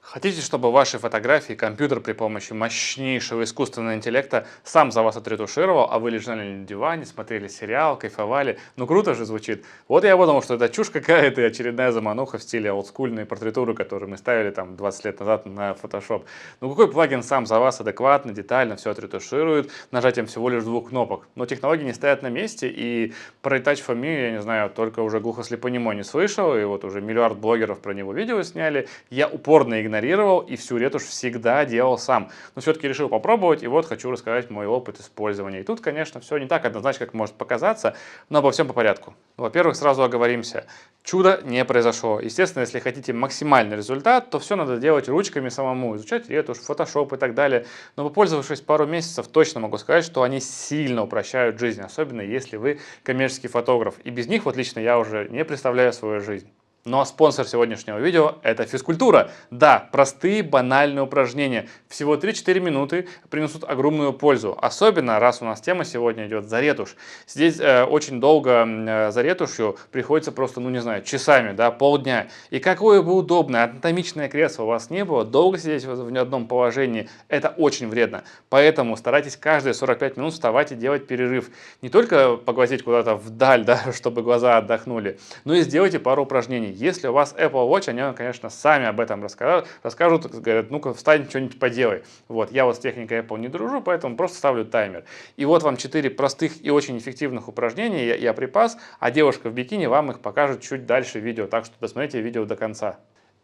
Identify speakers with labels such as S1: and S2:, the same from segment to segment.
S1: Хотите, чтобы ваши фотографии компьютер при помощи мощнейшего искусственного интеллекта сам за вас отретушировал, а вы лежали на диване, смотрели сериал, кайфовали? Ну круто же звучит. Вот я подумал, что это чушь какая-то и очередная замануха в стиле олдскульной портретуры, которую мы ставили там 20 лет назад на Photoshop. Ну какой плагин сам за вас адекватно, детально все отретуширует нажатием всего лишь двух кнопок? Но технологии не стоят на месте, и про Retouch For Me, я не знаю, только уже глухослепонемой не слышал, и вот уже миллиард блогеров про него видео сняли. Я упорно игнорировал и всю ретушь всегда делал сам. Но все-таки решил попробовать, и вот хочу рассказать мой опыт использования. И тут, конечно, все не так однозначно, как может показаться, но обо всем по порядку. Во-первых, сразу оговоримся. Чудо не произошло. Естественно, если хотите максимальный результат, то все надо делать ручками самому, изучать ретушь, Photoshop и так далее. Но попользовавшись пару месяцев, точно могу сказать, что они сильно упрощают жизнь, особенно если вы коммерческий фотограф. И без них, вот лично я уже не представляю свою жизнь. Ну а спонсор сегодняшнего видео – это физкультура. Да, простые банальные упражнения. Всего 3-4 минуты принесут огромную пользу. Особенно, раз у нас тема сегодня идет за ретушь. Здесь очень долго за ретушью приходится просто, ну не знаю, часами, да, полдня. И какое бы удобное анатомичное кресло у вас не было, долго сидеть в одном положении – это очень вредно. Поэтому старайтесь каждые 45 минут вставать и делать перерыв. Не только поглазеть куда-то вдаль, да, чтобы глаза отдохнули, но и сделайте пару упражнений. Если у вас Apple Watch, они вам, конечно, сами об этом расскажут, говорят, ну-ка встань, что-нибудь поделай. Вот, я вот с техникой Apple не дружу, поэтому просто ставлю таймер. И вот вам 4 простых и очень эффективных упражнения я припас, а девушка в бикини вам их покажет чуть дальше в видео, так что досмотрите видео до конца.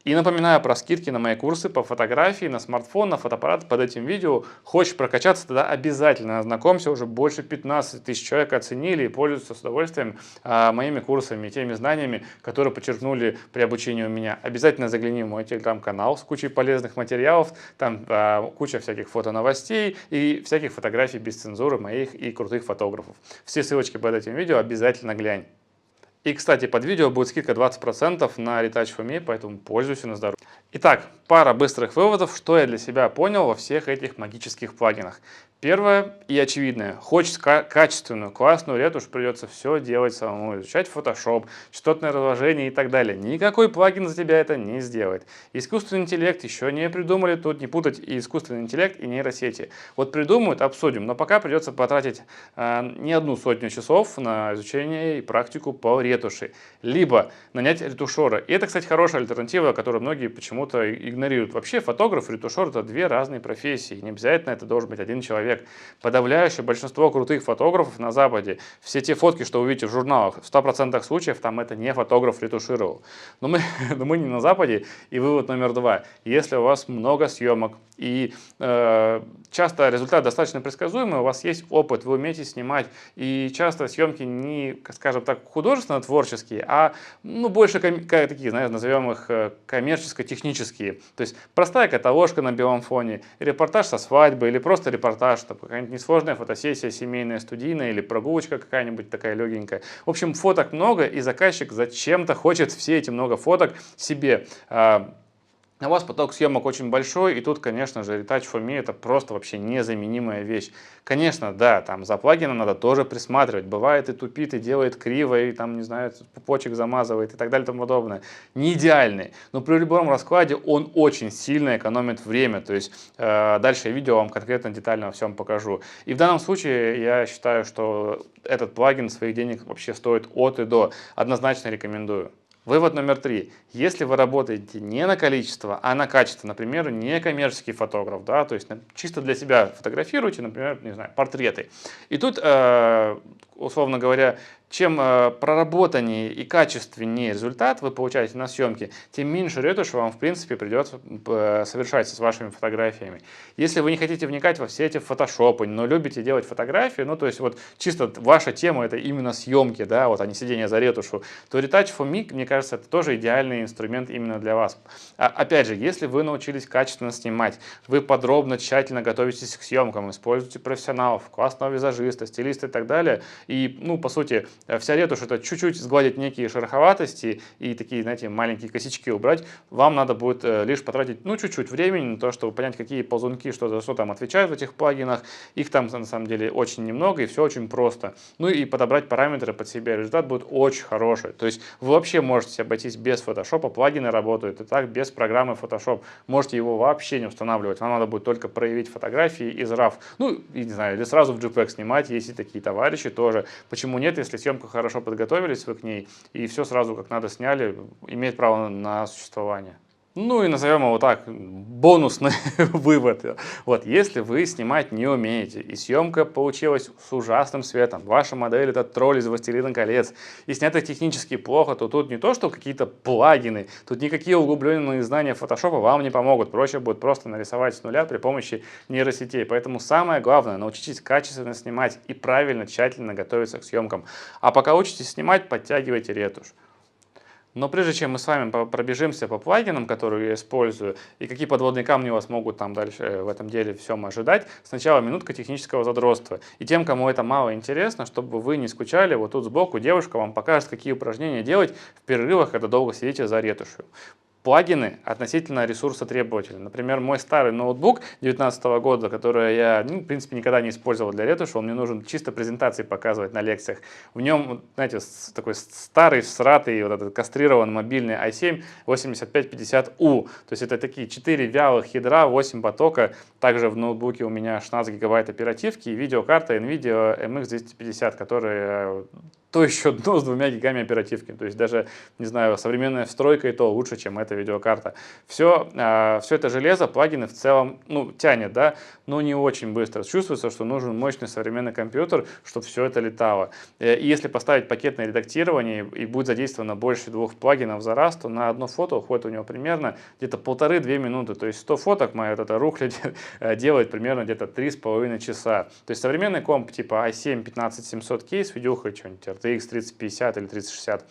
S1: И напоминаю про скидки на мои курсы по фотографии, на смартфон, на фотоаппарат под этим видео. Хочешь прокачаться, тогда обязательно ознакомься. Уже больше 15 тысяч человек оценили и пользуются с удовольствием моими курсами и теми знаниями, которые подчеркнули при обучении у меня. Обязательно загляни в мой телеграм-канал с кучей полезных материалов. Там куча всяких фотоновостей и всяких фотографий без цензуры моих и крутых фотографов. Все ссылочки под этим видео обязательно глянь. И, кстати, под видео будет скидка 20% на Retouch For Me, поэтому пользуйся на здоровье. Итак, пара быстрых выводов, что я для себя понял во всех этих магических плагинах. Первое и очевидное. Хочешь качественную, классную ретушь, придется все делать самому. Изучать Photoshop, частотное разложение и так далее. Никакой плагин за тебя это не сделает. Искусственный интеллект еще не придумали. Тут не путать и искусственный интеллект, и нейросети. Вот придумают, обсудим. Но пока придется потратить не одну сотню часов на изучение и практику по ретуши. Либо нанять ретушера. И это, кстати, хорошая альтернатива, которую многие почему-то игнорируют. Вообще фотограф и ретушер – это две разные профессии. Не обязательно это должен быть один человек. Подавляющее большинство крутых фотографов на Западе, все те фотки, что вы видите в журналах, в 100% случаев там это не фотограф ретушировал. Но мы не на Западе. И вывод номер 2. Если у вас много съемок и часто результат достаточно предсказуемый, у вас есть опыт, вы умеете снимать, и часто съемки не, скажем так, художественно-творческие, а ну, больше такие, знаешь, назовем их коммерческо-технические. То есть простая каталожка на белом фоне, репортаж со свадьбы или просто репортаж, какая-нибудь несложная фотосессия семейная, студийная или прогулочка какая-нибудь такая легенькая. В общем, фоток много, и заказчик зачем-то хочет все эти много фоток себе. У вас поток съемок очень большой, и тут, конечно же, Retouch For Me это просто вообще незаменимая вещь. Конечно, да, там за плагином надо тоже присматривать. Бывает и тупит, и делает криво, и там, не знаю, пупочек замазывает и так далее и тому подобное. Не идеальный, но при любом раскладе он очень сильно экономит время. То есть дальше я видео вам конкретно детально во всем покажу. И в данном случае я считаю, что этот плагин своих денег вообще стоит от и до. Однозначно рекомендую. Вывод номер 3. Если вы работаете не на количество, а на качество, например, не коммерческий фотограф, да, то есть чисто для себя фотографируете, например, не знаю, портреты. И тут, условно говоря, чем проработаннее и качественнее результат вы получаете на съемке, тем меньше ретуши вам, в принципе, придется совершать с вашими фотографиями. Если вы не хотите вникать во все эти фотошопы, но любите делать фотографии, ну, то есть вот чисто ваша тема это именно съемки, да, вот, а не сидение за ретушью, то Retouch For Me, мне кажется, это тоже идеальный инструмент именно для вас. Опять же, если вы научились качественно снимать, вы подробно, тщательно готовитесь к съемкам, используете профессионалов, классного визажиста, стилиста и так далее, и, ну, по сути, вся ретушь — это чуть-чуть сгладить некие шероховатости и такие, знаете, маленькие косячки убрать. Вам надо будет лишь потратить, ну, чуть-чуть времени на то, чтобы понять, какие ползунки, что за что там отвечают в этих плагинах. Их там, на самом деле, очень немного, и все очень просто. Ну и подобрать параметры под себя. Результат будет очень хороший. То есть вы вообще можете обойтись без Photoshop, плагины работают и так без программы Photoshop. Можете его вообще не устанавливать. Вам надо будет только проявить фотографии из RAW. Ну, и не знаю, или сразу в JPEG снимать, есть и такие товарищи тоже. Почему нет, если съемка хорошо подготовились вы к ней и все сразу как надо сняли, имеет право на существование. Ну и назовем его так, бонусный вывод. Вот, если вы снимать не умеете, и съемка получилась с ужасным светом, ваша модель — это тролль из «Властелина колец», и снято технически плохо, то тут не то, что какие-то плагины, тут никакие углубленные знания фотошопа вам не помогут. Проще будет просто нарисовать с нуля при помощи нейросетей. Поэтому самое главное — научитесь качественно снимать и правильно, тщательно готовиться к съемкам. А пока учитесь снимать, подтягивайте ретушь. Но прежде чем мы с вами пробежимся по плагинам, которые я использую, и какие подводные камни у вас могут там дальше в этом деле всем ожидать, сначала минутка технического задротства. И тем, кому это мало интересно, чтобы вы не скучали, вот тут сбоку девушка вам покажет, какие упражнения делать в перерывах, когда долго сидите за ретушью. Плагины относительно ресурсотребовательны. Например, мой старый ноутбук 2019 года, который я, в принципе, никогда не использовал для ретуши, он мне нужен чисто презентации показывать на лекциях. В нем, знаете, такой старый, всратый, вот этот кастрированный мобильный i7 8550U. То есть это такие 4 вялых ядра, 8 потока. Также в ноутбуке у меня 16 гигабайт оперативки и видеокарта NVIDIA MX250, которая то еще дно с 2 гигами оперативки. То есть даже, не знаю, современная встройка и то лучше, чем эта видеокарта. Все это железо, плагины в целом, ну, тянет, да, но не очень быстро. Чувствуется, что нужен мощный современный компьютер, чтобы все это летало. И если поставить пакетное редактирование и будет задействовано больше 2 плагинов за раз, то на одно фото уходит у него примерно где-то 1,5-2 минуты. То есть 100 фоток моя вот эта рухля делает примерно где-то 3,5 часа. То есть современный комп типа i7 15700K с видюхой что-нибудь RTX 3050 или 3060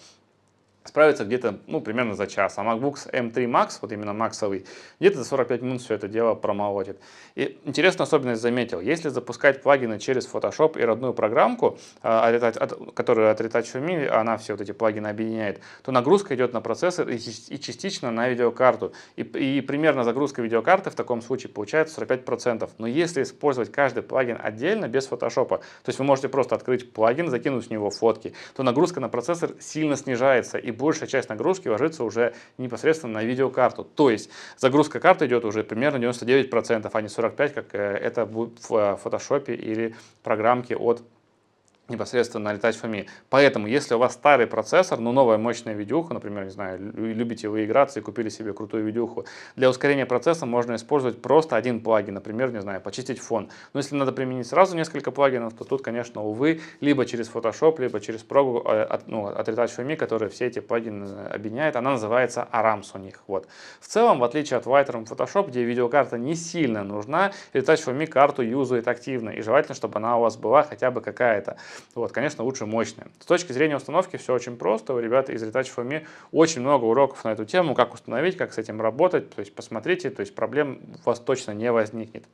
S1: справится где-то, ну, примерно за час. А MacBook M3 Max, вот именно максовый, где-то за 45 минут все это дело промолотит. И интересную особенность заметил. Если запускать плагины через Photoshop и родную программку, которая от Retouch.me, она все вот эти плагины объединяет, то нагрузка идет на процессор и частично на видеокарту. И примерно загрузка видеокарты в таком случае получается 45%. Но если использовать каждый плагин отдельно, без Photoshop, то есть вы можете просто открыть плагин, закинуть в него фотки, то нагрузка на процессор сильно снижается, и большая часть нагрузки ложится уже непосредственно на видеокарту. То есть загрузка карты идет уже примерно 99%, а не 45%, как это будет в фотошопе или программке от непосредственно на Retouch.me. Поэтому, если у вас старый процессор, но новая мощная видюха, например, не знаю, любите вы играться и купили себе крутую видюху, для ускорения процесса можно использовать просто один плагин, например, не знаю, почистить фон. Но если надо применить сразу несколько плагинов, то тут, конечно, увы, либо через Photoshop, либо через прогу от Retouch.me, которая все эти плагины объединяет, она называется Arams у них. Вот. В целом, в отличие от Lightroom Photoshop, где видеокарта не сильно нужна, Retouch.me карту юзает активно, и желательно, чтобы она у вас была хотя бы какая-то. Вот, конечно, лучше мощная. С точки зрения установки все очень просто. У ребят из Retouch.me очень много уроков на эту тему, как установить, как с этим работать. То есть посмотрите, то есть проблем у вас точно не возникнет.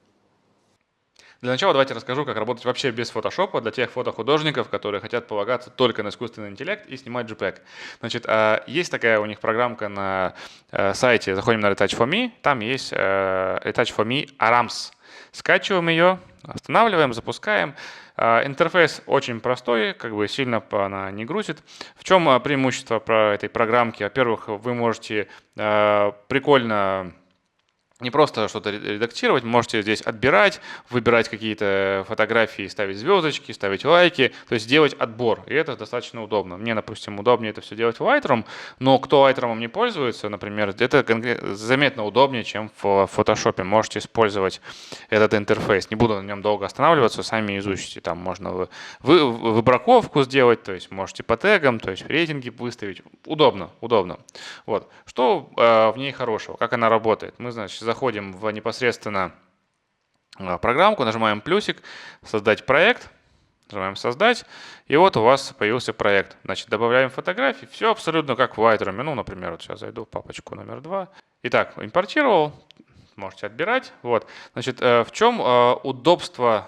S1: Для начала давайте расскажу, как работать вообще без фотошопа для тех фотохудожников, которые хотят полагаться только на искусственный интеллект и снимать JPEG. Значит, есть такая у них программка на сайте, заходим на Retouch.me, там есть Retouch.me Arams. Скачиваем ее, останавливаем, запускаем. Интерфейс очень простой, как бы сильно она не грузит. В чем преимущество этой программки? Во-первых, вы можете прикольно не просто что-то редактировать, можете здесь отбирать, выбирать какие-то фотографии, ставить звездочки, ставить лайки, то есть делать отбор, и это достаточно удобно. Мне, допустим, удобнее это все делать в Lightroom, но кто Lightroom не пользуется, например, это заметно удобнее, чем в Photoshop. Можете использовать этот интерфейс. Не буду на нем долго останавливаться, сами изучите. Там можно выбраковку сделать, то есть можете по тегам, то есть рейтинги выставить. Удобно, удобно. Вот. Что в ней хорошего? Как она работает? Мы, значит, заходим в непосредственно программку, нажимаем плюсик, создать проект, нажимаем создать, и вот у вас появился проект. Значит, добавляем фотографии, все абсолютно как в Lightroom. Ну, например, вот сейчас зайду в папочку номер 2. Итак, импортировал, можете отбирать. Вот. Значит, в чем удобство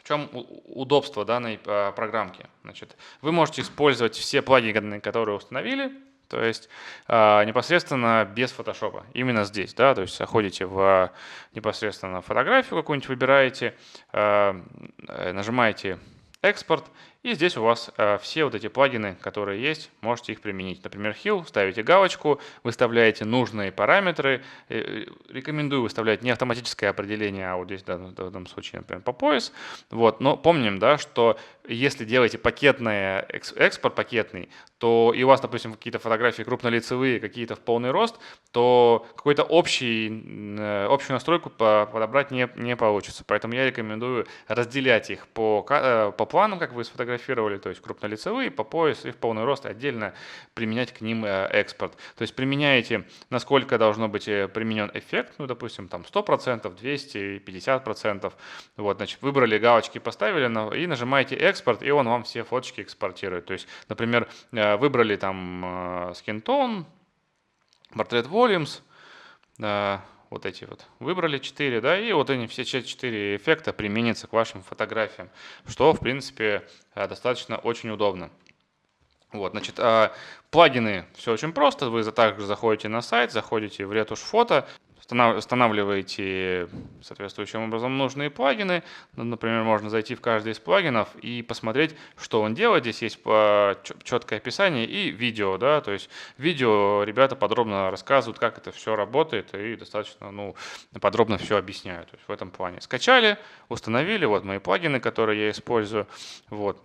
S1: В чем удобство данной программки? Значит, вы можете использовать все плагины, которые установили, то есть непосредственно без фотошопа. Именно здесь, да, то есть заходите в непосредственно фотографию какую-нибудь, выбираете, нажимаете экспорт, и здесь у вас все вот эти плагины, которые есть, можете их применить. Например, Hill, ставите галочку, выставляете нужные параметры. Рекомендую выставлять не автоматическое определение, а вот здесь в данном случае, например, по пояс. Вот. Но помним, да, что если делаете пакетный экспорт пакетный, то и у вас, допустим, какие-то фотографии крупнолицевые, какие-то в полный рост, то какую-то общую настройку подобрать не получится. Поэтому я рекомендую разделять их по планам, как вы сфотографировали, то есть крупнолицевые, по пояс и в полный рост, отдельно применять к ним экспорт. То есть применяете, насколько должно быть применен эффект, ну, допустим, там 100%, 200%, 50%. Вот, значит, выбрали галочки, поставили и нажимаете экспорт, и он вам все фоточки экспортирует. То есть, например, выбрали там skin tone, portrait volumes, вот эти вот выбрали 4, да, и вот они все 4 эффекта применятся к вашим фотографиям, что, в принципе, достаточно очень удобно. Вот, значит, плагины, все очень просто, вы также заходите на сайт, заходите в ретушь фото, устанавливаете соответствующим образом нужные плагины. Например, можно зайти в каждый из плагинов и посмотреть, что он делает. Здесь есть четкое описание и видео, да, то есть видео ребята подробно рассказывают, как это все работает, и достаточно, ну, подробно все объясняют. То есть в этом плане скачали, установили, вот мои плагины, которые я использую, вот.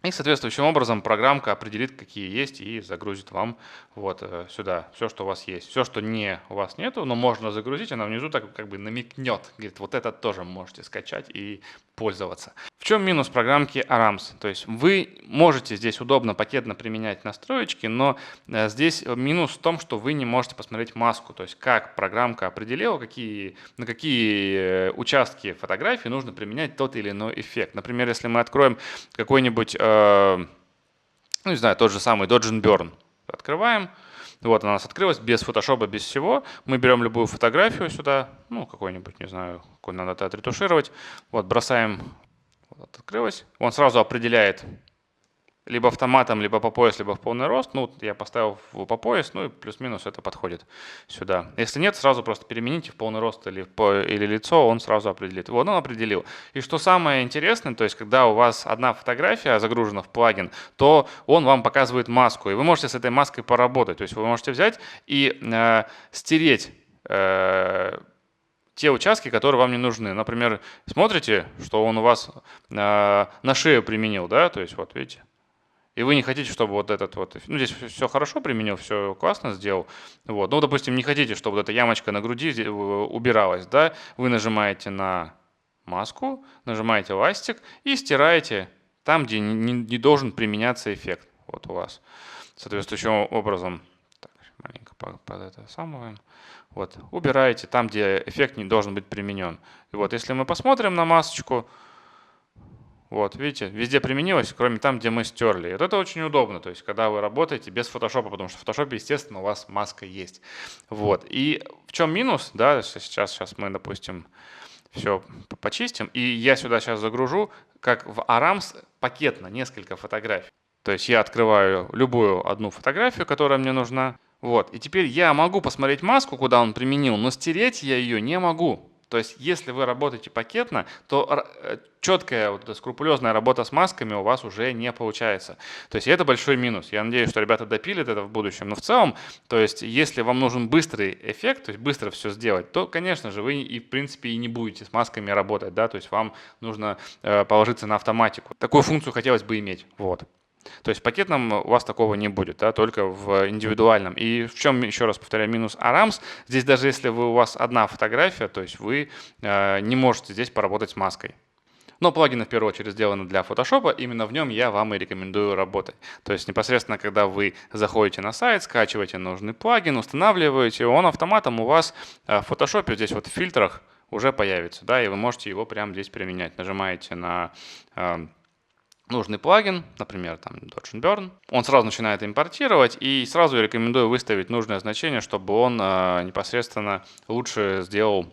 S1: И соответствующим образом программка определит, какие есть, и загрузит вам вот сюда все, что у вас есть. Все, что у вас нету, но можно загрузить, она внизу так как бы намекнет. Говорит, вот это тоже можете скачать и пользоваться. В чем минус программки Arams? То есть вы можете здесь удобно, пакетно применять настроечки, но здесь минус в том, что вы не можете посмотреть маску. То есть как программка определила, на какие участки фотографии нужно применять тот или иной эффект. Например, если мы откроем какой-нибудь, ну не знаю, тот же самый Dodge and Burn. Открываем. Вот она у нас открылась без фотошопа, без всего. Мы берем любую фотографию сюда, ну какой-нибудь, не знаю, какой надо отретушировать. Вот бросаем, вот открылась. Он сразу определяет либо автоматом, либо по пояс, либо в полный рост. Ну, я поставил по пояс, ну и плюс-минус это подходит сюда. Если нет, сразу просто перемените в полный рост или лицо, он сразу определит. Вот он определил. И что самое интересное, то есть когда у вас одна фотография загружена в плагин, то он вам показывает маску, и вы можете с этой маской поработать. То есть вы можете взять и стереть те участки, которые вам не нужны. Например, смотрите, что он у вас на шею применил, да, то есть вот видите. И вы не хотите, чтобы вот этот вот, ну здесь все хорошо применил, все классно сделал, вот, ну допустим не хотите, чтобы вот эта ямочка на груди убиралась, да, вы нажимаете на маску, нажимаете ластик и стираете там, где не должен применяться эффект, вот у вас, соответствующим образом, так, маленько под это самое, вот, убираете там, где эффект не должен быть применен. И вот если мы посмотрим на масочку, вот, видите, везде применилось, кроме там, где мы стерли. И вот это очень удобно, то есть, когда вы работаете без фотошопа, потому что в фотошопе, естественно, у вас маска есть. Вот, и в чем минус, да, сейчас мы, допустим, все почистим, и я сюда сейчас загружу, как в Arams, пакетно, несколько фотографий. То есть я открываю любую одну фотографию, которая мне нужна, вот, и теперь я могу посмотреть маску, куда он применил, но стереть я ее не могу. То есть, если вы работаете пакетно, то четкая, вот, скрупулезная работа с масками у вас уже не получается. То есть, это большой минус. Я надеюсь, что ребята допилят это в будущем. Но в целом, то есть, если вам нужен быстрый эффект, то есть, быстро все сделать, то, конечно же, вы и, в принципе, и не будете с масками работать. Да? То есть, вам нужно положиться на автоматику. Такую функцию хотелось бы иметь. Вот. То есть в пакетном у вас такого не будет, да, только в индивидуальном. И в чем, еще раз повторяю, минус Arams? Здесь даже если у вас одна фотография, то есть вы не можете здесь поработать с маской. Но плагины в первую очередь сделаны для Photoshop, именно в нем я вам и рекомендую работать. То есть непосредственно, когда вы заходите на сайт, скачиваете нужный плагин, устанавливаете, он автоматом у вас в Photoshop здесь вот в фильтрах уже появится, да, и вы можете его прямо здесь применять. Нажимаете на нужный плагин, например, там Dodge and Burn, он сразу начинает импортировать, и сразу я рекомендую выставить нужное значение, чтобы он непосредственно лучше сделал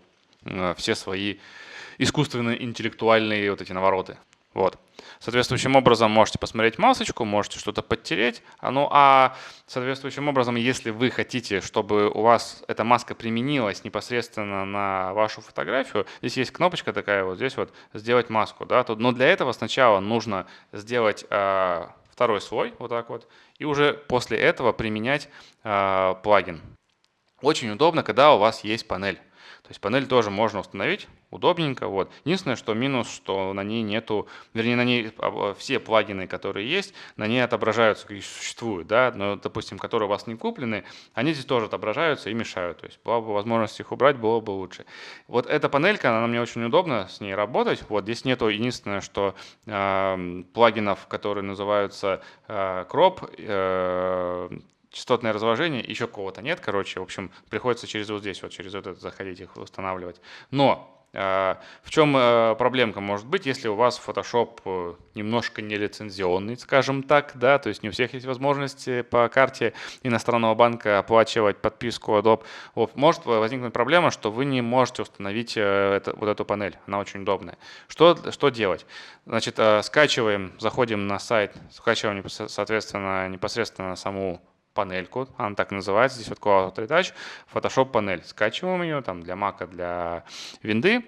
S1: все свои искусственные интеллектуальные вот эти навороты. Вот. Соответствующим образом можете посмотреть масочку, можете что-то подтереть. Ну а соответствующим образом, если вы хотите, чтобы у вас эта маска применилась непосредственно на вашу фотографию, здесь есть кнопочка такая вот здесь вот «Сделать маску». Да, но для этого сначала нужно сделать второй слой вот так вот и уже после этого применять плагин. Очень удобно, когда у вас есть панель. То есть панель тоже можно установить, удобненько. Вот. Единственное, что минус, что на ней нету, вернее, на ней все плагины, которые есть, на ней отображаются, какие существуют, да, но, допустим, которые у вас не куплены, они здесь тоже отображаются и мешают. То есть была бы возможность их убрать, было бы лучше. Вот эта панелька, она мне очень удобно с ней работать. Вот здесь нету, единственное, что плагинов, которые называются Crop, частотное разложение, еще кого-то нет, короче, в общем, приходится через вот здесь, вот через вот это заходить их устанавливать. Но в чем проблемка может быть, если у вас Photoshop немножко нелицензионный, скажем так, да, то есть не у всех есть возможность по карте иностранного банка оплачивать подписку Adobe. Вот, может возникнуть проблема, что вы не можете установить вот эту панель, она очень удобная. Что делать? Значит, скачиваем, заходим на сайт, скачиваем, соответственно, непосредственно саму панельку, она так называется, здесь вот Cloud Retouch, Photoshop панель. Скачиваем ее там для Mac, для винды.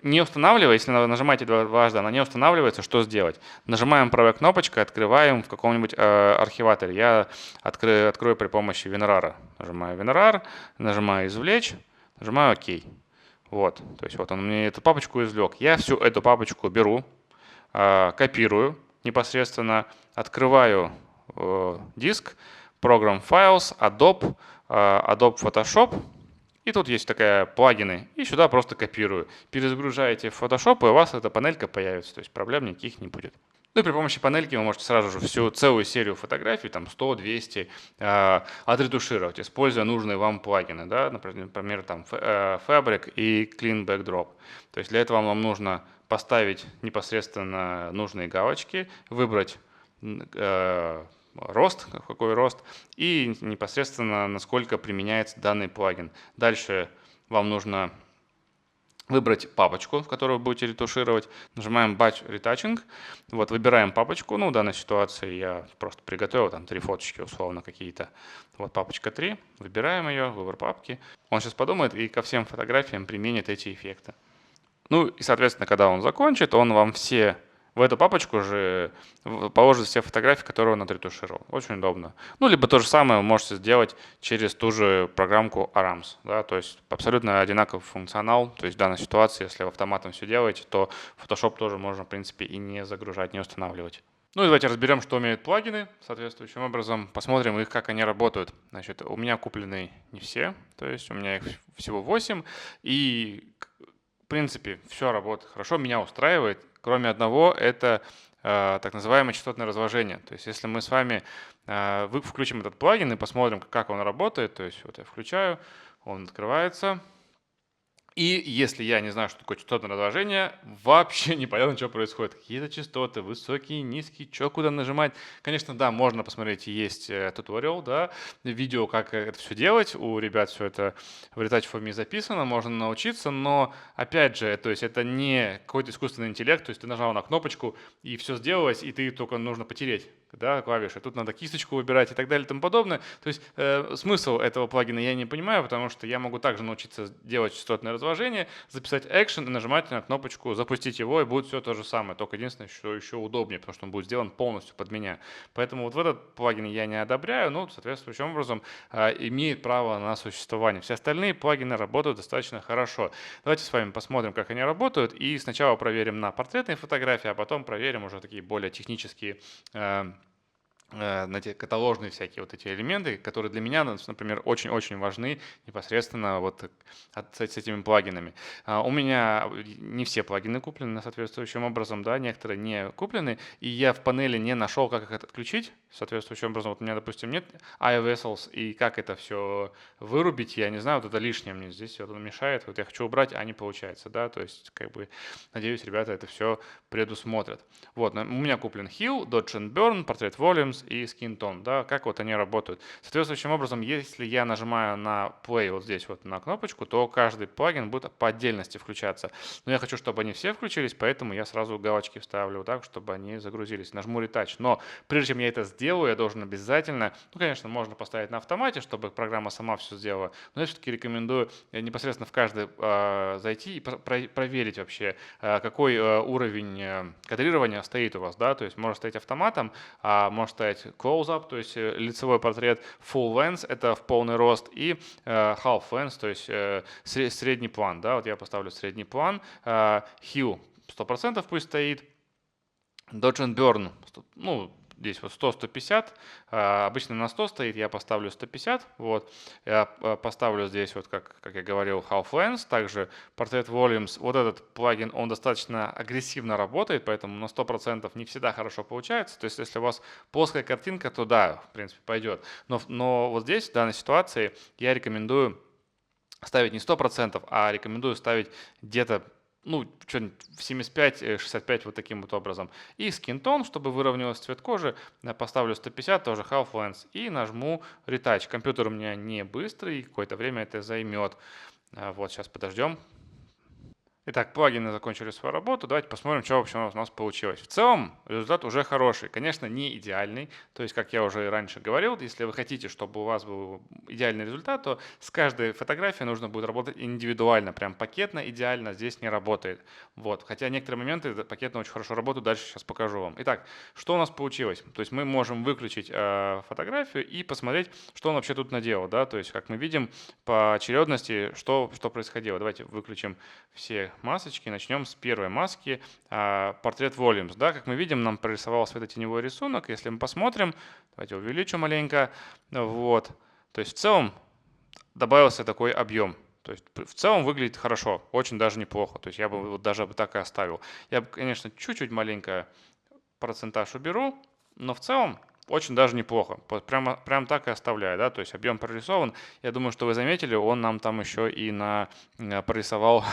S1: Не устанавливая, если нажимаете дважды, она не устанавливается, что сделать? Нажимаем правой кнопочкой, открываем в каком-нибудь архиваторе. Я открою при помощи WinRAR. Нажимаю WinRAR, нажимаю «Извлечь», нажимаю «Ок». Вот, то есть вот он мне эту папочку извлек. Я всю эту папочку беру, копирую непосредственно, открываю диск, Program Files, Adobe, Adobe Photoshop. И тут есть такая плагины. И сюда просто копирую. Перезагружаете в Photoshop, и у вас эта панелька появится. То есть проблем никаких не будет. Ну и при помощи панельки вы можете сразу же всю целую серию фотографий, там 100, 200, отретушировать, используя нужные вам плагины. Да? Например, там Fabric и Clean Backdrop. То есть для этого вам нужно поставить непосредственно нужные галочки, выбрать рост, какой рост, и непосредственно насколько применяется данный плагин. Дальше вам нужно выбрать папочку, в которую вы будете ретушировать. Нажимаем Batch Retouching. Вот, выбираем папочку. Ну, в данной ситуации я просто приготовил там 3 фоточки условно какие-то. Вот папочка 3. Выбираем ее, выбор папки. Он сейчас подумает и ко всем фотографиям применит эти эффекты. Ну и, соответственно, когда он закончит, он вам в эту папочку же положит все фотографии, которые он отретушировал. Очень удобно. Ну, либо то же самое вы можете сделать через ту же программку Arams. Да, то есть абсолютно одинаковый функционал. То есть в данной ситуации, если вы автоматом все делаете, то Photoshop тоже можно, в принципе, и не загружать, не устанавливать. Ну и давайте разберем, что умеют плагины соответствующим образом. Посмотрим их, как они работают. Значит, у меня куплены не все, то есть у меня их всего 8. И в принципе все работает хорошо, меня устраивает. Кроме одного, это так называемое частотное разложение. То есть если мы с вами включим этот плагин и посмотрим, как он работает, то есть вот я включаю, он открывается. И если я не знаю, что такое частотное разложение, вообще непонятно, что происходит. Какие-то частоты, высокие, низкие, что куда нажимать. Конечно, да, можно посмотреть, есть туториал, да, видео, как это все делать. У ребят все это в Retouch for Me записано, можно научиться, но опять же, то есть это не какой-то искусственный интеллект, то есть ты нажал на кнопочку и все сделалось, и ты только нужно потереть, да, клавиши. Тут надо кисточку выбирать и так далее и тому подобное. То есть смысл этого плагина я не понимаю, потому что я могу также научиться делать частотное разложение, записать экшен и нажимать на кнопочку запустить его, и будет все то же самое. Только единственное, что еще удобнее, потому что он будет сделан полностью под меня. Поэтому вот в этот плагин я не одобряю, но соответствующим образом имеет право на существование. Все остальные плагины работают достаточно хорошо. Давайте с вами посмотрим, как они работают, и сначала проверим на портретные фотографии, а потом проверим уже такие более технические каталожные всякие вот эти элементы, которые для меня, например, очень-очень важны непосредственно вот с этими плагинами. У меня не все плагины куплены соответствующим образом, да, некоторые не куплены, и я в панели не нашел, как их отключить соответствующим образом. Вот у меня, допустим, нет iVessels, и как это все вырубить, я не знаю, вот это лишнее мне здесь вот он мешает, вот я хочу убрать, а не получается, да, то есть, как бы, надеюсь, ребята это все предусмотрят. Вот, у меня куплен Hill, Dodge and Burn, Portrait Volumes, Volumes и Skin Tone, да, как вот они работают. Соответствующим образом, если я нажимаю на Play вот здесь вот на кнопочку, то каждый плагин будет по отдельности включаться. Но я хочу, чтобы они все включились, поэтому я сразу галочки вставлю так, чтобы они загрузились. Нажму Retouch. Но прежде чем я это сделаю, я должен обязательно, ну, конечно, можно поставить на автомате, чтобы программа сама все сделала, но я все-таки рекомендую непосредственно в каждый зайти и проверить вообще, какой уровень кадрирования стоит у вас, да, то есть может стоять автоматом, может стоять close-up, то есть лицевой портрет, full length, это в полный рост, и half length, то есть средний план, да, вот я поставлю средний план, hue 100% пусть стоит, Dodge and Burn, ну, здесь вот 100-150, обычно на 100 стоит, я поставлю 150, вот, я поставлю здесь вот, как я говорил, Half Length, также Portrait Volumes, вот этот плагин, он достаточно агрессивно работает, поэтому на 100% не всегда хорошо получается, то есть если у вас плоская картинка, то да, в принципе, пойдет, но вот здесь, в данной ситуации, я рекомендую ставить не 100%, а рекомендую ставить где-то ну, что-нибудь в 75-65 вот таким вот образом. И Skin Tone, чтобы выровнялся цвет кожи, поставлю 150, тоже Half Length, и нажму Retouch. Компьютер у меня не быстрый, какое-то время это займет. Вот, сейчас подождем. Итак, плагины закончили свою работу. Давайте посмотрим, что вообще у нас получилось. В целом результат уже хороший. Конечно, не идеальный. То есть, как я уже и раньше говорил, если вы хотите, чтобы у вас был идеальный результат, то с каждой фотографией нужно будет работать индивидуально. Прям пакетно идеально здесь не работает. Вот. Хотя некоторые моменты пакетно очень хорошо работают. Дальше сейчас покажу вам. Итак, что у нас получилось? То есть мы можем выключить фотографию и посмотреть, что он вообще тут наделал. Да? То есть, как мы видим по очередности, что происходило. Давайте выключим все масочки. Начнем с первой маски, портрет Volumes. Да, как мы видим, нам прорисовал светотеневой рисунок. Если мы посмотрим, давайте увеличу маленько. Вот. То есть в целом добавился такой объем. То есть в целом выглядит хорошо, очень даже неплохо. То есть я бы вот даже так и оставил. Я бы, конечно, чуть-чуть маленько процентаж уберу, но в целом очень даже неплохо. Прям так и оставляю, да, то есть объем прорисован. Я думаю, что вы заметили, он нам там еще и прорисовал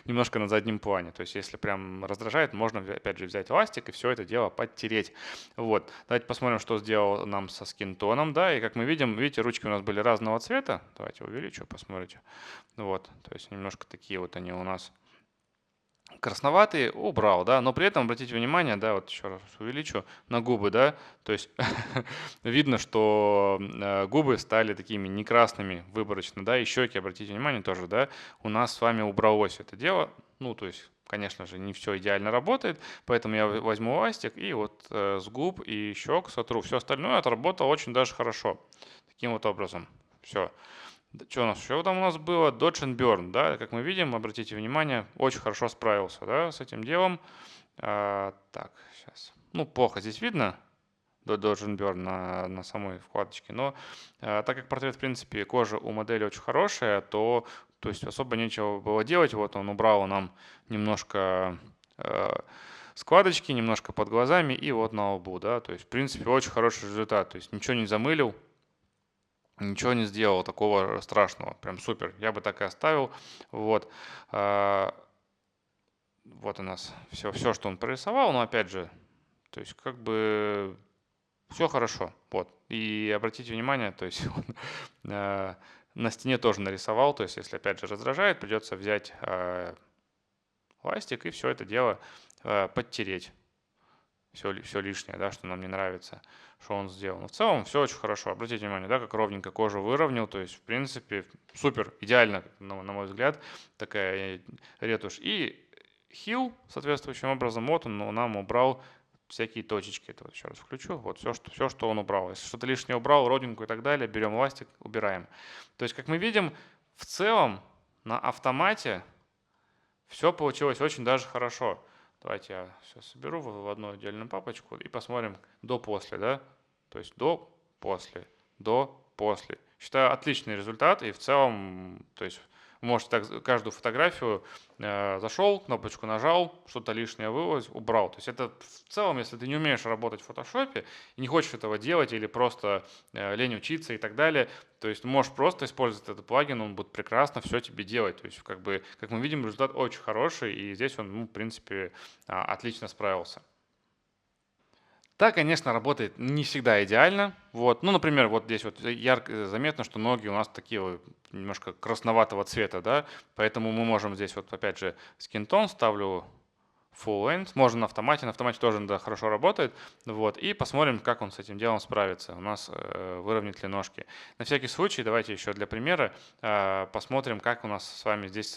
S1: немножко на заднем плане. То есть если прям раздражает, можно опять же взять ластик и все это дело подтереть. Вот. Давайте посмотрим, что сделал нам со скинтоном, да, и как мы видим, видите, ручки у нас были разного цвета. Давайте увеличу, посмотрите. Вот, то есть немножко такие вот они у нас красноватый убрал, да, но при этом обратите внимание, да, вот еще раз увеличу на губы, да, то есть видно, что губы стали такими не красными выборочно, да, и щеки, обратите внимание тоже, да, у нас с вами убралось это дело, ну, то есть, конечно же, не все идеально работает, поэтому я возьму ластик и вот с губ и щек сотру, все остальное отработало очень даже хорошо, таким вот образом, все. Что у нас еще там у нас было? Dodge and Burn, да, как мы видим, обратите внимание, очень хорошо справился, да, с этим делом. Так, сейчас. Ну, плохо здесь видно, Dodge and Burn на самой вкладочке, но так как портрет, в принципе, кожа у модели очень хорошая, то есть особо нечего было делать. Вот он убрал нам немножко складочки, немножко под глазами и вот на лбу, да, то есть, в принципе, очень хороший результат, то есть ничего не замылил, ничего не сделал такого страшного. Прям супер. Я бы так и оставил. Вот. Вот у нас все, что он прорисовал. Но опять же, то есть как бы все хорошо. Вот. И обратите внимание, то есть он на стене тоже нарисовал. То есть если опять же раздражает, придется взять ластик и все это дело подтереть. Все лишнее, да, что нам не нравится, что он сделал. Но в целом все очень хорошо. Обратите внимание, да, как ровненько кожу выровнял. То есть, в принципе, супер, идеально, на мой взгляд, такая ретушь. И хил соответствующим образом, вот он нам убрал всякие точечки. Это вот еще раз включу. Вот все, что он убрал. Если что-то лишнее убрал, родинку и так далее, берем ластик, убираем. То есть, как мы видим, в целом на автомате все получилось очень даже хорошо. Давайте я все соберу в одну отдельную папочку и посмотрим до-после, да? То есть до-после, до-после. Считаю, отличный результат, и в целом, то есть вы можете так каждую фотографию зашел, кнопочку нажал, что-то лишнее вылез, убрал. То есть это в целом, если ты не умеешь работать в фотошопе и не хочешь этого делать или просто лень учиться и так далее, то есть можешь просто использовать этот плагин, он будет прекрасно все тебе делать. То есть как бы, как мы видим, результат очень хороший, и здесь он, ну, в принципе, отлично справился. Да, конечно, работает не всегда идеально. Вот. Ну, например, вот здесь вот ярко заметно, что ноги у нас такие вот немножко красноватого цвета, да, поэтому мы можем здесь вот опять же skin tone ставлю full length, можно на автомате тоже да, хорошо работает, вот, и посмотрим, как он с этим делом справится, у нас выровняет ли ножки. На всякий случай, давайте еще для примера посмотрим, как у нас с вами здесь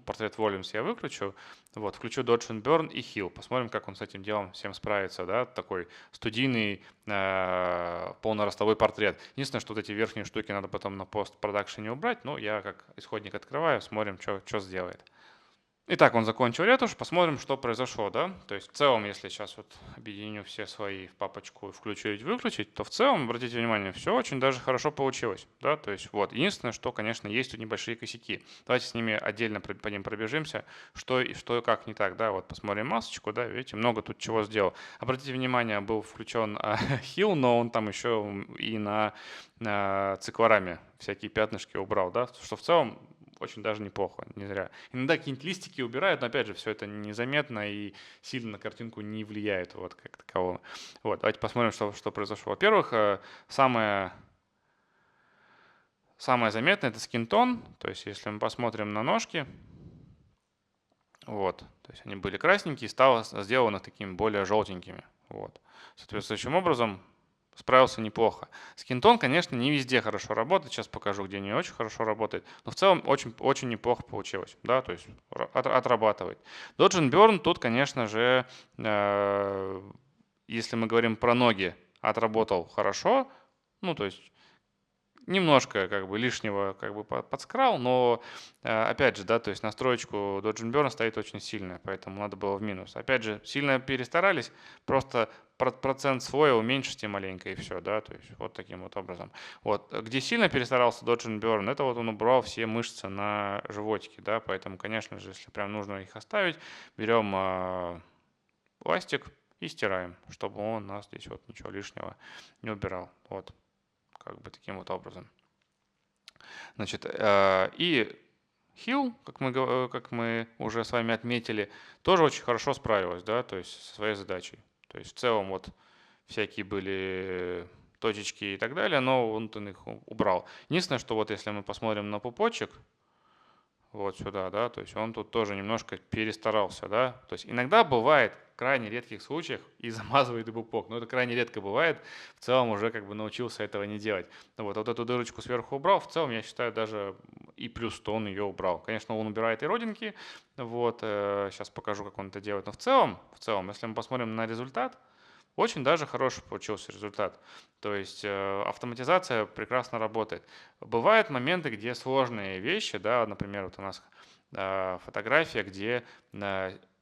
S1: портрет Volumes я выключу, вот, включу Dodge and Burn и Heal, посмотрим, как он с этим делом всем справится, да, такой студийный полноростовой портрет. Единственное, что вот эти верхние штуки надо потом на постпродакшене убрать, но я как исходник открываю, смотрим, что сделает. Итак, он закончил ретушь, посмотрим, что произошло, да. То есть в целом, если сейчас вот объединю все свои в папочку включить-выключить, то в целом, обратите внимание, все очень даже хорошо получилось, да. То есть вот, единственное, что, конечно, есть тут небольшие косяки. Давайте с ними отдельно по ним пробежимся, что и как не так, да. Вот посмотрим масочку, да, видите, много тут чего сделал. Обратите внимание, был включен Heal, но он там еще и на циклораме всякие пятнышки убрал, да, что в целом очень даже неплохо, не зря. Иногда какие-нибудь листики убирают, но опять же, все это незаметно и сильно на картинку не влияет вот как такового. Вот, давайте посмотрим, что произошло. Во-первых, самое заметное это скинтон, то есть если мы посмотрим на ножки, вот, то есть они были красненькие, стало сделано такими более желтенькими. Вот. Соответствующим образом справился неплохо. Скинтон, конечно, не везде хорошо работает. Сейчас покажу, где не очень хорошо работает. Но в целом очень, очень неплохо получилось. Да, то есть отрабатывает. Dodge and Burn тут, конечно же, если мы говорим про ноги, отработал хорошо. Ну, то есть немножко как бы лишнего как бы подскрал, но опять же, да, то есть настроечку Dodge and Burn стоит очень сильная, поэтому надо было в минус. Опять же, сильно перестарались, просто процент слоя уменьшите маленько и все, да, то есть вот таким вот образом. Вот, где сильно перестарался Dodge and Burn, это вот он убрал все мышцы на животике, да, поэтому, конечно же, если прям нужно их оставить, берем пластик и стираем, чтобы он у нас здесь вот ничего лишнего не убирал, вот. Как бы таким вот образом. Значит, и Hill, как мы уже с вами отметили, тоже очень хорошо справилась, да, то есть со своей задачей. То есть в целом вот всякие были точечки и так далее, но он их убрал. Единственное, что вот если мы посмотрим на пупочек, вот сюда, да, то есть он тут тоже немножко перестарался, да, то есть иногда бывает, в крайне редких случаях, и замазывает и пупок, но это крайне редко бывает, в целом уже как бы научился этого не делать. Ну вот эту дырочку сверху убрал, в целом я считаю даже и плюс 100 он ее убрал. Конечно, он убирает и родинки, вот, сейчас покажу, как он это делает, но в целом, если мы посмотрим на результат, очень даже хороший получился результат. То есть автоматизация прекрасно работает. Бывают моменты, где сложные вещи, да, например, вот у нас фотография, где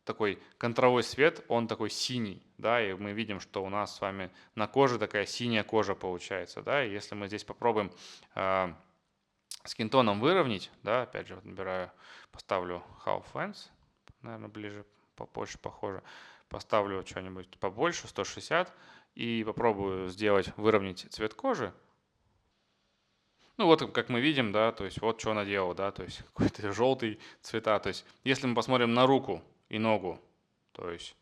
S1: такой контровой свет, он такой синий, да, и мы видим, что у нас с вами на коже такая синяя кожа получается, да, и если мы здесь попробуем скинтоном выровнять, да, опять же, вот набираю, поставлю half lens, наверное, ближе, побольше похоже, поставлю что-нибудь побольше, 160, и попробую выровнять цвет кожи. Ну вот, как мы видим, да, то есть вот что она делала, да, то есть какой-то желтый цвета. То есть если мы посмотрим на руку и ногу, то есть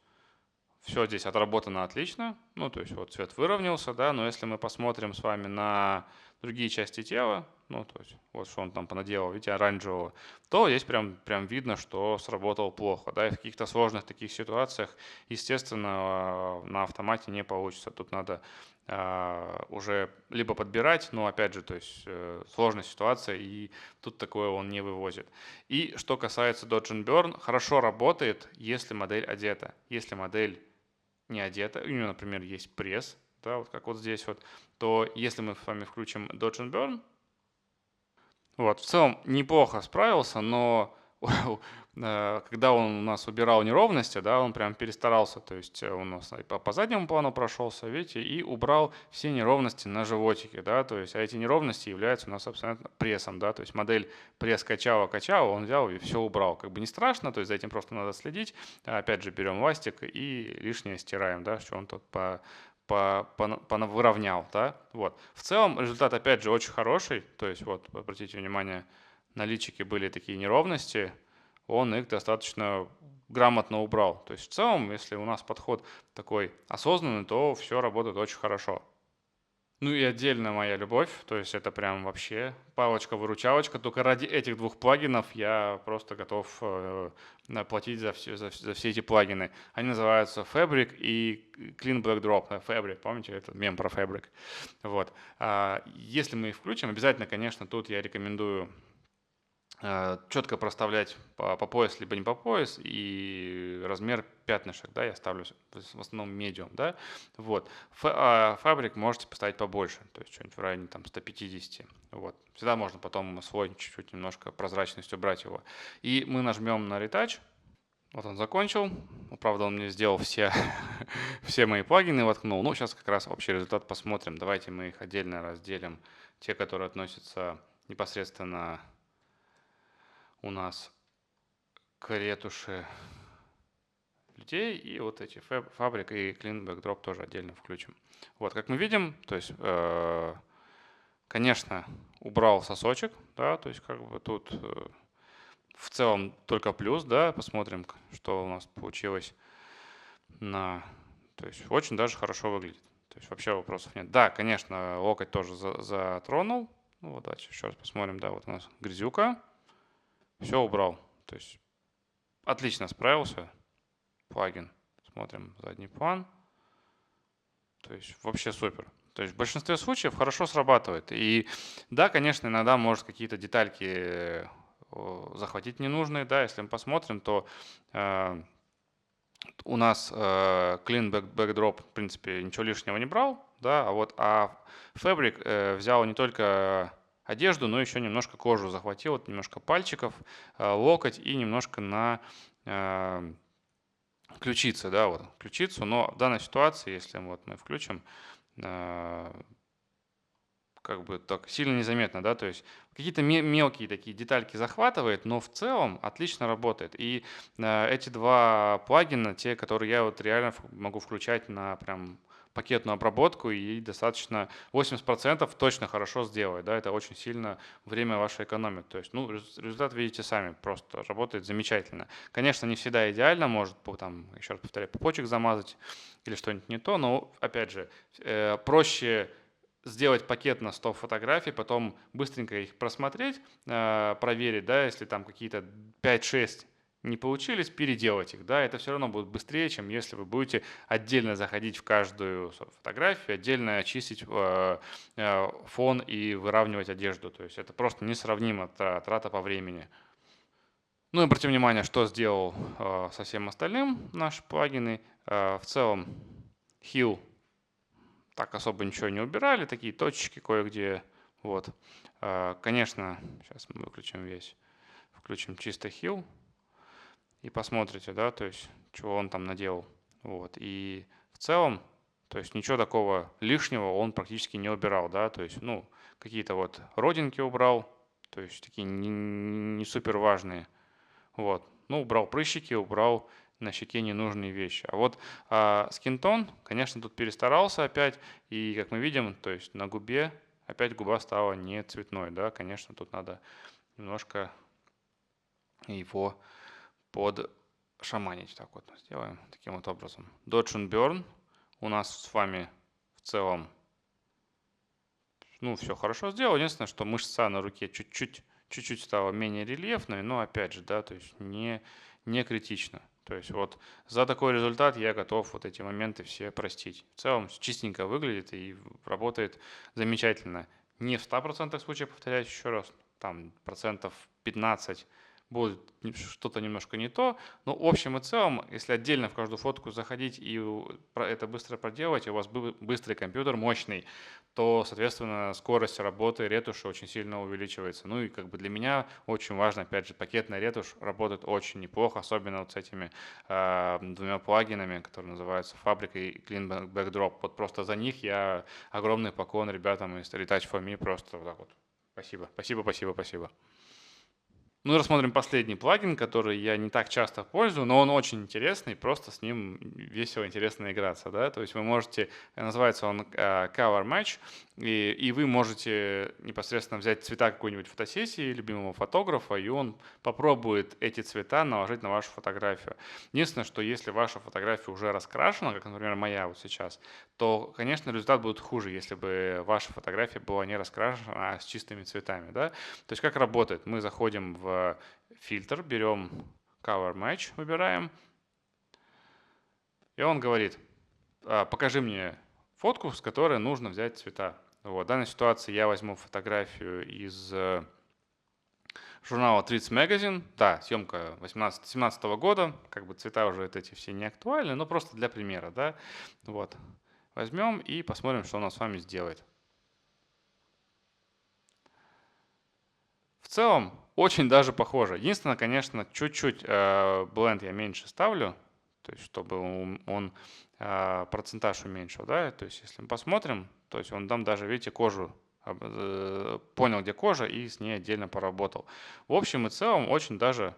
S1: все здесь отработано отлично, ну то есть вот цвет выровнялся, да, но если мы посмотрим с вами на другие части тела, ну то есть вот что он там понаделал, видите, оранжевого, то здесь прям видно, что сработал плохо, да, и в каких-то сложных таких ситуациях, естественно, на автомате не получится, тут надо уже либо подбирать, но опять же, то есть сложная ситуация, и тут такое он не вывозит. И что касается Dodge and Burn, хорошо работает, если модель одета. Если модель не одета, у нее, например, есть пресс, да, вот как вот здесь вот, то если мы с вами включим Dodge and Burn, вот, в целом неплохо справился, но когда он у нас убирал неровности, да, он прям перестарался, то есть он у нас и по заднему плану прошелся, видите, и убрал все неровности на животике, да, то есть, а эти неровности являются у нас абсолютно прессом, да, то есть модель пресс качала, он взял и все убрал, как бы не страшно, то есть за этим просто надо следить, опять же берем ластик и лишнее стираем, да, что он тут выровнял, да, вот. В целом результат опять же очень хороший, то есть вот обратите внимание, на личике были такие неровности, он их достаточно грамотно убрал. То есть в целом, если у нас подход такой осознанный, то все работает очень хорошо. Ну и отдельно моя любовь, то есть это прям вообще палочка-выручалочка. Только ради этих двух плагинов я просто готов платить за все эти плагины. Они называются Fabric и Clean Backdrop. Fabric, помните, это мем про Fabric. Вот. Если мы их включим, обязательно, конечно, тут я рекомендую четко проставлять по пояс, либо не по пояс, и размер пятнышек, да, я ставлю в основном медиум, да, вот. Фабрик можете поставить побольше, то есть что-нибудь в районе там 150, вот. Всегда можно потом свой чуть-чуть немножко прозрачность убрать его. И мы нажмем на Retouch, вот он закончил, правда он мне сделал все, все мои плагины воткнул, ну сейчас как раз общий результат посмотрим, давайте мы их отдельно разделим, те, которые относятся непосредственно у нас к ретуши людей, и вот эти Fabric и Clean Backdrop тоже отдельно включим. Вот, как мы видим, то есть, конечно, убрал сосочек, да, то есть как бы тут в целом только плюс, да, посмотрим, что у нас получилось то есть очень даже хорошо выглядит. То есть вообще вопросов нет. Да, конечно, локоть тоже затронул. Ну, вот давайте еще раз посмотрим, да, вот у нас грязюка. Все убрал. То есть отлично справился плагин. Смотрим задний план. То есть вообще супер. То есть в большинстве случаев хорошо срабатывает. И да, конечно, иногда может какие-то детальки захватить ненужные. Да, если мы посмотрим, то у нас Clean Backdrop, в принципе, ничего лишнего не брал. Да, а Fabric взял не только одежду, но еще немножко кожу захватил, вот немножко пальчиков, локоть и немножко на ключицы, да, вот ключицу. Но в данной ситуации, если вот мы включим, как бы так сильно незаметно, да, то есть какие-то мелкие такие детальки захватывает, но в целом отлично работает. И эти два плагина, те, которые я вот реально могу включать на прям пакетную обработку и достаточно 80% точно хорошо сделает, да, это очень сильно время ваше экономит. То есть, ну, результат видите сами, просто работает замечательно. Конечно, не всегда идеально, может, там, еще раз повторяю, пупочек замазать или что-нибудь не то, но, опять же, проще сделать пакет на 100 фотографий, потом быстренько их просмотреть, проверить, да, если там какие-то 5-6 не получились, переделать их, да, это все равно будет быстрее, чем если вы будете отдельно заходить в каждую фотографию, отдельно очистить фон и выравнивать одежду, то есть это просто несравнимо трата по времени. Ну и обратите внимание, что сделал со всем остальным наши плагины. В целом Hue так особо ничего не убирали, такие точечки кое-где. Вот. Конечно, сейчас мы выключим весь, включим чисто Hue и посмотрите, да, то есть, чего он там наделал. Вот. И в целом, то есть ничего такого лишнего он практически не убирал, да, то есть, ну, какие-то вот родинки убрал, то есть такие не супер важные. Вот. Ну, убрал прыщики, убрал на щеке ненужные вещи. А вот скинтон, конечно, тут перестарался опять. И как мы видим, то есть на губе опять губа стала не цветной. Да? Конечно, тут надо немножко его подшаманить. Так вот сделаем таким вот образом. Dodge and Burn у нас с вами в целом, ну, все хорошо сделал. Единственное, что мышца на руке чуть-чуть стала менее рельефной, но опять же, да, то есть не критично. То есть вот за такой результат я готов вот эти моменты все простить. В целом чистенько выглядит и работает замечательно. Не в 100% случаев, повторяюсь еще раз, там процентов 15 будет что-то немножко не то. Но в общем и целом, если отдельно в каждую фотку заходить и это быстро проделать, и у вас быстрый компьютер, мощный, то, соответственно, скорость работы ретуши очень сильно увеличивается. Ну и как бы для меня очень важно, опять же, пакетная ретушь работает очень неплохо, особенно вот с этими двумя плагинами, которые называются Fabric и Clean Backdrop. Вот просто за них я огромный поклон ребятам из Retouch for Me, просто вот так вот. Спасибо, спасибо, спасибо, спасибо. Ну и рассмотрим последний плагин, который я не так часто пользую, но он очень интересный, просто с ним весело, интересно играться, да, то есть вы можете, называется он Color Match, и вы можете непосредственно взять цвета какой-нибудь фотосессии любимого фотографа, и он попробует эти цвета наложить на вашу фотографию. Единственное, что если ваша фотография уже раскрашена, как, например, моя вот сейчас, то, конечно, результат будет хуже, если бы ваша фотография была не раскрашена, а с чистыми цветами, да. То есть как работает? Мы заходим в фильтр, берем Color Match, выбираем, и он говорит, покажи мне фотку, с которой нужно взять цвета. Вот. В данной ситуации я возьму фотографию из журнала Treats Magazine. Да, съемка 17 года, как бы цвета уже эти все не актуальны, но просто для примера, да. Вот. Возьмем и посмотрим, что он с вами сделает. В целом, очень даже похоже. Единственное, конечно, чуть-чуть бленд я меньше ставлю, то есть чтобы он процентаж уменьшил, да, то есть если мы посмотрим, то есть он там даже, видите, кожу понял, где кожа, и с ней отдельно поработал. В общем и целом, очень даже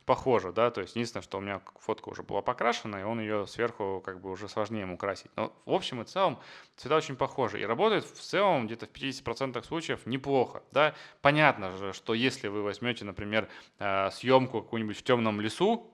S1: похоже, да, то есть единственное, что у меня фотка уже была покрашена, и он ее сверху как бы уже сложнее ему красить. Но в общем и целом цвета очень похожи и работают в целом где-то в 50% случаев неплохо, да. Понятно же, что если вы возьмете, например, съемку какую-нибудь в темном лесу,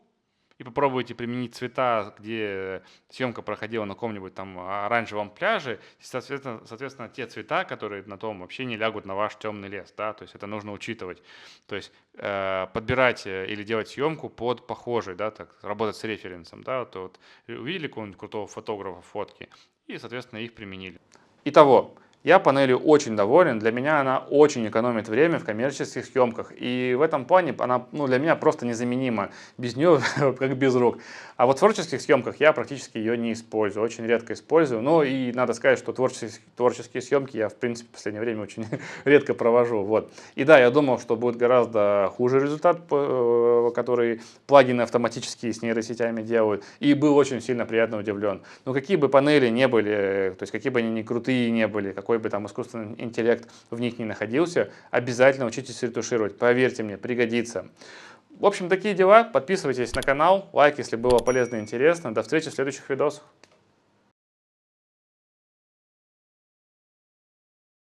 S1: и попробуйте применить цвета, где съемка проходила на каком-нибудь там оранжевом пляже, соответственно, те цвета, которые на том вообще не лягут на ваш темный лес, да, то есть это нужно учитывать. То есть подбирать или делать съемку под похожий, да, так, работать с референсом, да, то вот увидели какого-нибудь крутого фотографа фотки и, соответственно, их применили. Итого, я панелью очень доволен, для меня она очень экономит время в коммерческих съемках, и в этом плане она для меня просто незаменима, без нее как без рук. А вот в творческих съемках я практически ее не использую, очень редко использую, но и надо сказать, что творческие съемки я в принципе в последнее время очень редко провожу. Вот. И да, я думал, что будет гораздо хуже результат, который плагины автоматически с нейросетями делают, и был очень сильно приятно удивлен. Но какие бы панели не были, то есть какие бы они ни крутые не были, какой бы там искусственный интеллект в них не находился, обязательно учитесь ретушировать, поверьте мне, пригодится. В общем, такие дела. Подписывайтесь на канал, лайк, если было полезно и интересно. До встречи в следующих видосах.